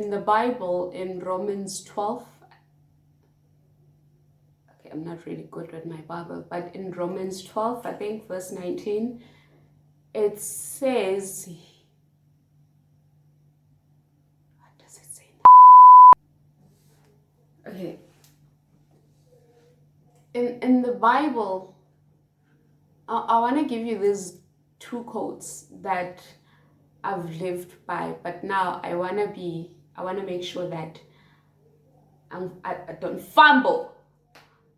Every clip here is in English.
in the Bible, in Romans 12, okay, I'm not really good with my Bible, but in Romans 12, I think verse 19, it says, what does it say? Okay, in the Bible, I want to give you these two quotes that I've lived by, but now I want to make sure that I don't fumble.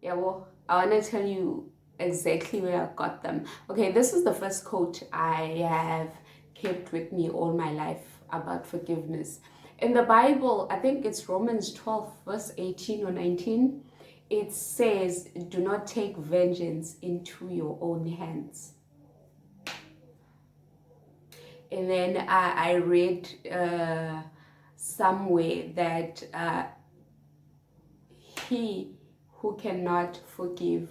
Yeah, well, I want to tell you exactly where I got them. Okay, this is the first quote I have kept with me all my life about forgiveness. In the Bible, I think it's Romans 12, verse 18 or 19. It says, do not take vengeance into your own hands. And then I read somewhere that he who cannot forgive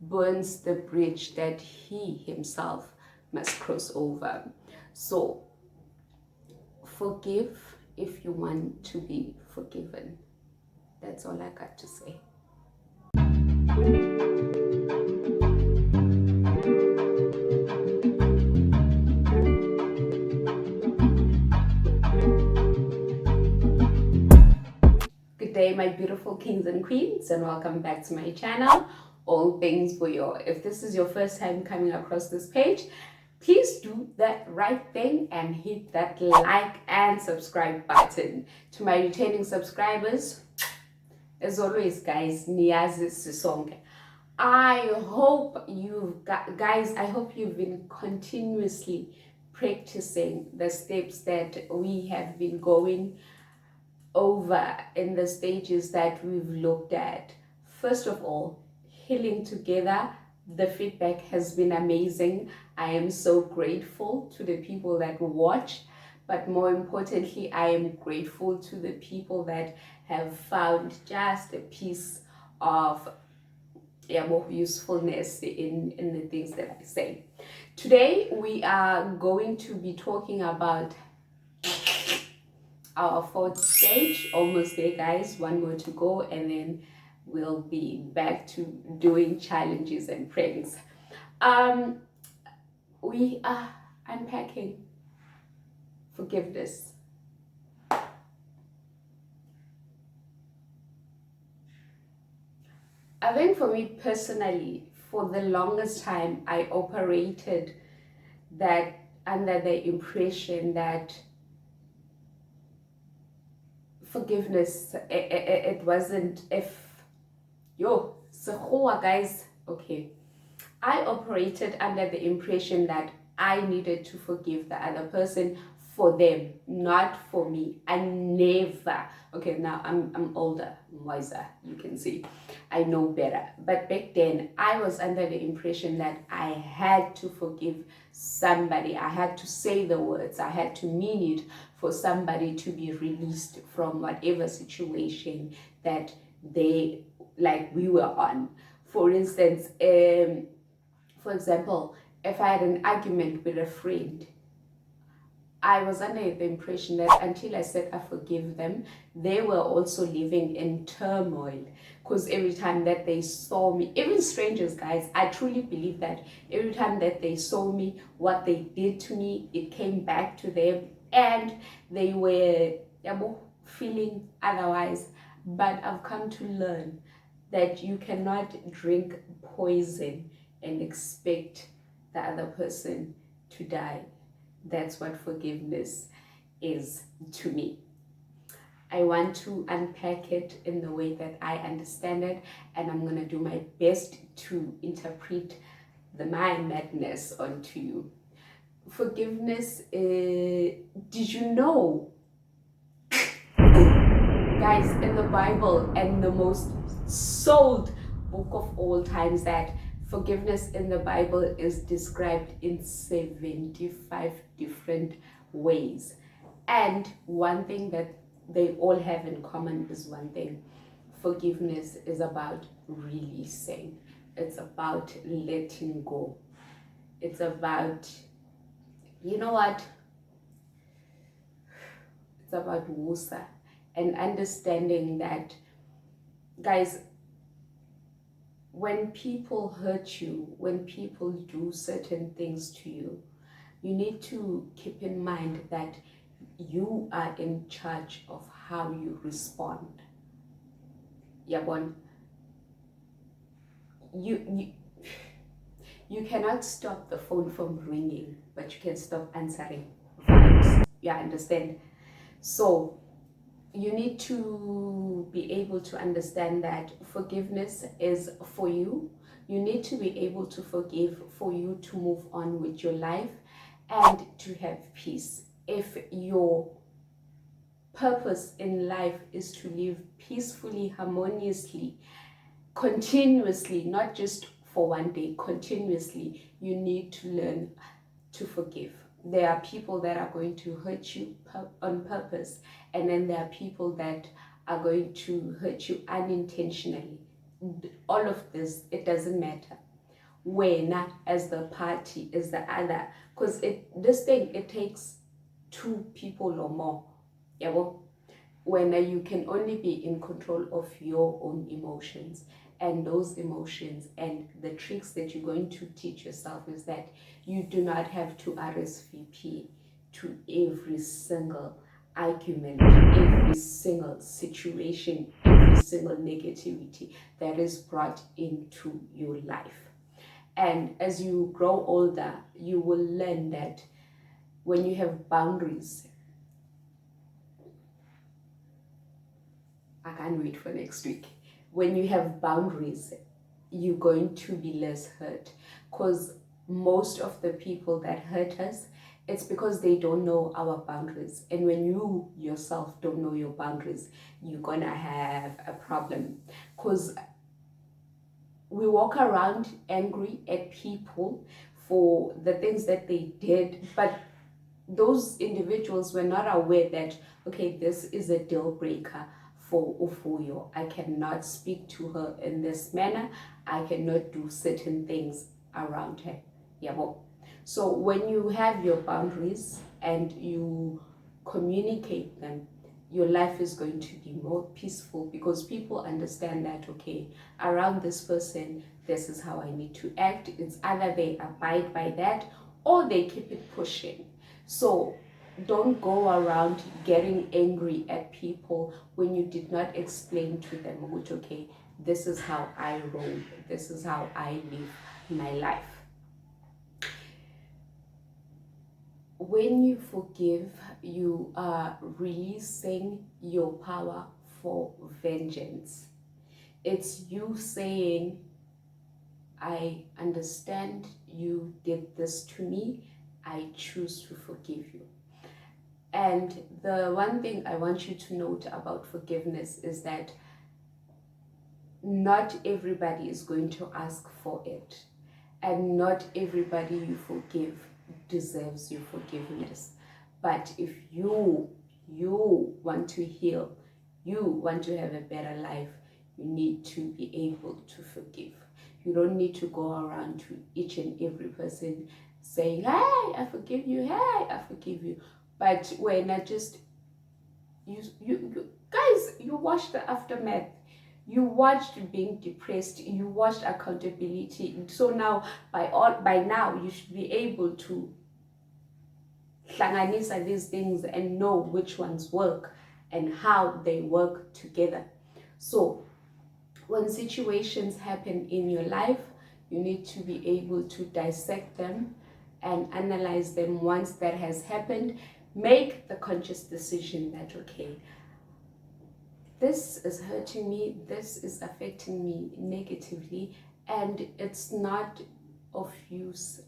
burns the bridge that he himself must cross over. So forgive if you want to be forgiven. That's all I got to say. Good day, my beautiful kings and queens, and welcome back to my channel, All Things Buyo. If this is your first time coming across this page, please do that right thing and hit that like and subscribe button. To my returning subscribers, as always, guys, niyazi sisonke. I hope you've been continuously practicing the steps that we have been going over in the stages that we've looked at. First of all, healing together. The feedback has been amazing. I am so grateful to the people that watch, but more importantly, I am grateful to the people that have found just a piece of more usefulness in the things that I say. Today, we are going to be talking about our fourth stage. Almost there, guys. One more to go, and then we'll be back to doing challenges and pranks. We are unpacking forgiveness. I think for me personally, for the longest time, I operated that under the impression that forgiveness, it wasn't guys, okay. I operated under the impression that I needed to forgive the other person for them, not for me. I never, okay, now I'm older, wiser, you can see. I know better. But back then, I was under the impression that I had to forgive somebody. I had to say the words. I had to mean it for somebody to be released from whatever situation that we were on. For instance, for example, if I had an argument with a friend, I was under the impression that until I said I forgive them, they were also living in turmoil. Because every time that they saw me, even strangers, guys, I truly believe that every time that they saw me, what they did to me, it came back to them, and they were feeling otherwise. But I've come to learn that you cannot drink poison and expect the other person to die. That's what forgiveness is to me. I want to unpack it in the way that I understand it, and I'm going to do my best to interpret my madness onto you. Forgiveness, did you know, guys, in the Bible, and the most sold book of all times, that forgiveness in the Bible is described in 75 different ways. And one thing that they all have in common is one thing. Forgiveness is about releasing. It's about letting go. It's about, you know what? It's about wusa and understanding that, guys, when people hurt you, when people do certain things to you, you need to keep in mind that you are in charge of how you respond. Yabon, you you cannot stop the phone from ringing, but you can stop answering vibes. You understand? So you need to be able to understand that forgiveness is for you. You need to be able to forgive for you to move on with your life and to have peace. If your purpose in life is to live peacefully, harmoniously, continuously, not just for one day, continuously, you need to learn to forgive. There are people that are going to hurt you on purpose, and then there are people that are going to hurt you unintentionally. All of this, it doesn't matter. When as the party is the other, because this thing, it takes two people or more. Yeah, well, when you can only be in control of your own emotions, and those emotions and the tricks that you're going to teach yourself is that you do not have to RSVP to every single argument, every single situation, every single negativity that is brought into your life. And as you grow older, you will learn that when you have boundaries, I can't wait for next week. When you have boundaries, you're going to be less hurt, because most of the people that hurt us, it's because they don't know our boundaries. And when you yourself don't know your boundaries, you're gonna have a problem, because we walk around angry at people for the things that they did, but those individuals were not aware that, okay, this is a deal breaker for Ufuyo. I cannot speak to her in this manner. I cannot do certain things around her. Yeah, well, so when you have your boundaries and you communicate them, your life is going to be more peaceful, because people understand that, okay, around this person, this is how I need to act. It's either they abide by that or they keep it pushing. So don't go around getting angry at people when you did not explain to them, which, okay, this is how I roll, this is how I live my life. When you forgive, you are releasing your power for vengeance. It's you saying, I understand you did this to me, I choose to forgive you. And the one thing I want you to note about forgiveness is that not everybody is going to ask for it, and not everybody you forgive deserves your forgiveness. But if you want to heal, you want to have a better life, you need to be able to forgive. You don't need to go around to each and every person saying, hey, I forgive you, hey, I forgive you. But when I just, you guys, you watch the aftermath. You watched being depressed, you watched accountability. So now, by now, you should be able to hlanganisa these things and know which ones work and how they work together. So when situations happen in your life, you need to be able to dissect them and analyze them. Once that has happened, make the conscious decision that, okay, this is hurting me, this is affecting me negatively, and it's not of use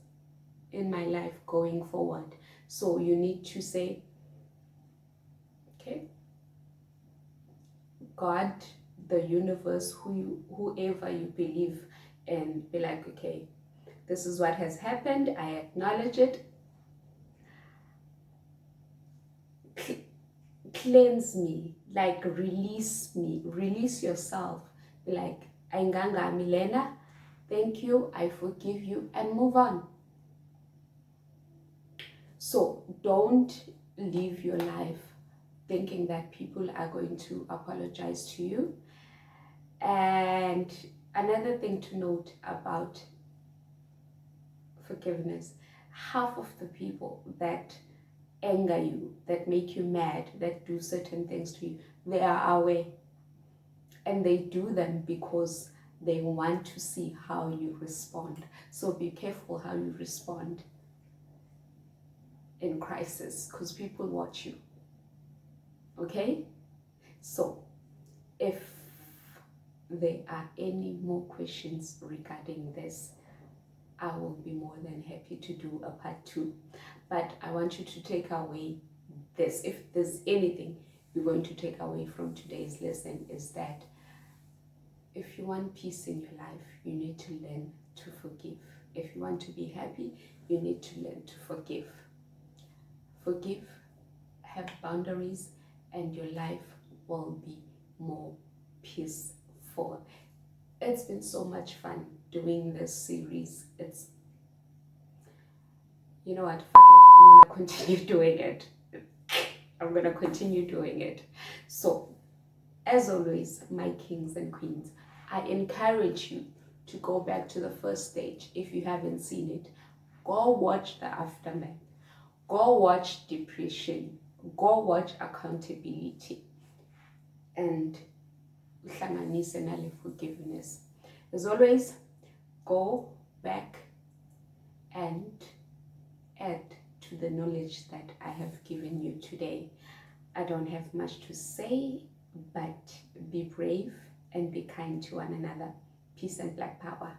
in my life going forward. So you need to say, okay, God, the universe, whoever you believe in, be like, okay, this is what has happened, I acknowledge it. Cleanse me, like release me, release yourself. Be like, Ainganga Milena, thank you, I forgive you, and move on. So don't live your life thinking that people are going to apologize to you. And another thing to note about forgiveness, half of the people that anger you, that make you mad, that do certain things to you, they are aware, and they do them because they want to see how you respond. So be careful how you respond in crisis, because people watch you. Okay? So if there are any more questions regarding this, I will be more than happy to do a part 2. But I want you to take away this. If there's anything you're going to take away from today's lesson, is that if you want peace in your life, you need to learn to forgive. If you want to be happy, you need to learn to forgive. Forgive, have boundaries, and your life will be more peaceful. It's been so much fun doing this series. You know what, fuck it, I'm gonna continue doing it. I'm gonna continue doing it. So, as always, my kings and queens, I encourage you to go back to the first stage if you haven't seen it. Go watch the aftermath. Go watch depression. Go watch accountability. And uhlanganise nale forgiveness. As always, go back and add to the knowledge that I have given you today. I don't have much to say, but be brave and be kind to one another. Peace and black power.